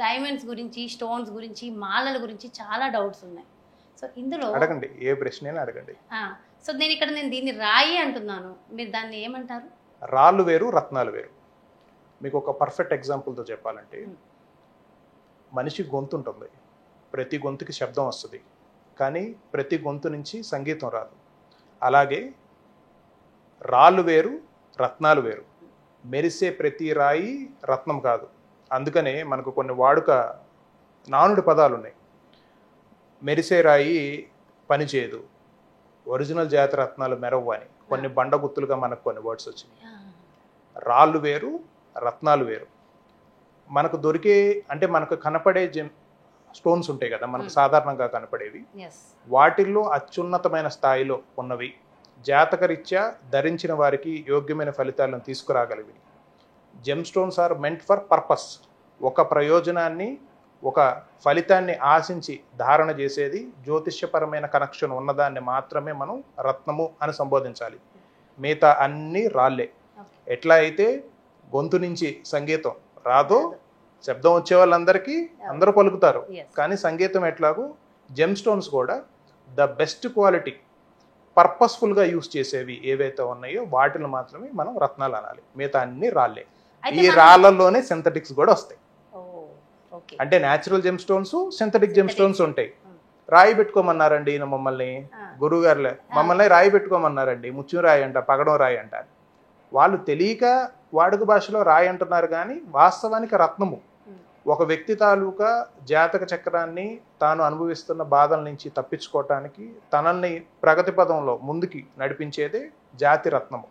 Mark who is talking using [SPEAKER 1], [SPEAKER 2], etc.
[SPEAKER 1] Diamonds గురించి, stones గురించి, మాలల గురించి చాలా డౌట్స్ ఉన్నాయి. సో ఇందులో
[SPEAKER 2] అడగండి, ఏ ప్రశ్న అడగండి.
[SPEAKER 1] సో నేను దీన్ని రాయి అంటున్నాను, మీరు దాన్ని ఏమంటారు?
[SPEAKER 2] రాళ్ళు వేరు, రత్నాలు వేరు. మీకు ఒక పర్ఫెక్ట్ ఎగ్జాంపుల్తో చెప్పాలంటే, మనిషి గొంతు ఉంటుంది, ప్రతి గొంతుకి శబ్దం వస్తుంది, కానీ ప్రతి గొంతు నుంచి సంగీతం రాదు. అలాగే రాళ్ళు వేరు, రత్నాలు వేరు. మెరిసే ప్రతి రాయి రత్నం కాదు. అందుకనే మనకు కొన్ని వాడుక నానుడి పదాలు ఉన్నాయి. మెరిసే రాయి పని చేయదు, ఒరిజినల్ జాతి రత్నాలు మెరవు అని కొన్ని బండగుత్తులుగా మనకు కొన్ని వర్డ్స్ వచ్చినాయి. రాళ్ళు వేరు, రత్నాలు వేరు. మనకు దొరికే అంటే మనకు కనపడే స్టోన్స్ ఉంటాయి కదా, మనకు సాధారణంగా కనపడేవి, వాటిల్లో అత్యున్నతమైన స్థాయిలో ఉన్నవి, జాతకరీత్యా ధరించిన వారికి యోగ్యమైన ఫలితాలను తీసుకురాగలివి. Gem stones are meant for purpose. ఒక ప్రయోజనాన్ని, ఒక ఫలితాన్ని ఆశించి ధారణ చేసేది, జ్యోతిష్యపరమైన కనెక్షన్ ఉన్నదాన్ని మాత్రమే మనం రత్నము అని సంబోధించాలి. మిగతా అన్నీ రాళ్ళే. ఎట్లా అయితే గొంతు నుంచి సంగీతం రాదో, శబ్దం వచ్చే వాళ్ళందరికీ అందరూ పలుకుతారు, కానీ సంగీతం ఎట్లాగో జెమ్ స్టోన్స్ కూడా ద బెస్ట్ క్వాలిటీ పర్పస్ఫుల్గా యూస్ చేసేవి ఏవైతే ఉన్నాయో వాటిని మాత్రమే మనం రత్నాలు అనాలి. మిగతా అన్ని రాళ్ళే. ఈ రాళ్ళల్లోనే సింథటిక్స్ కూడా వస్తాయి. అంటే natural gem stones, synthetic gem stones ఉంటాయి. రాయి పెట్టుకోమన్నారండి ఈయన మమ్మల్ని, గురువు గారులే మమ్మల్ని రాయి పెట్టుకోమన్నారండి, ముత్యం రాయి అంట, పగడం రాయి అంట. వాళ్ళు తెలియక వాడుక భాషలో రాయి అంటున్నారు, కానీ వాస్తవానికి రత్నము. ఒక వ్యక్తి తాలూకా జాతక చక్రాన్ని, తాను అనుభవిస్తున్న బాధల నుంచి తప్పించుకోవటానికి, తనని ప్రగతి పదంలో ముందుకి నడిపించేదే జాతి రత్నము.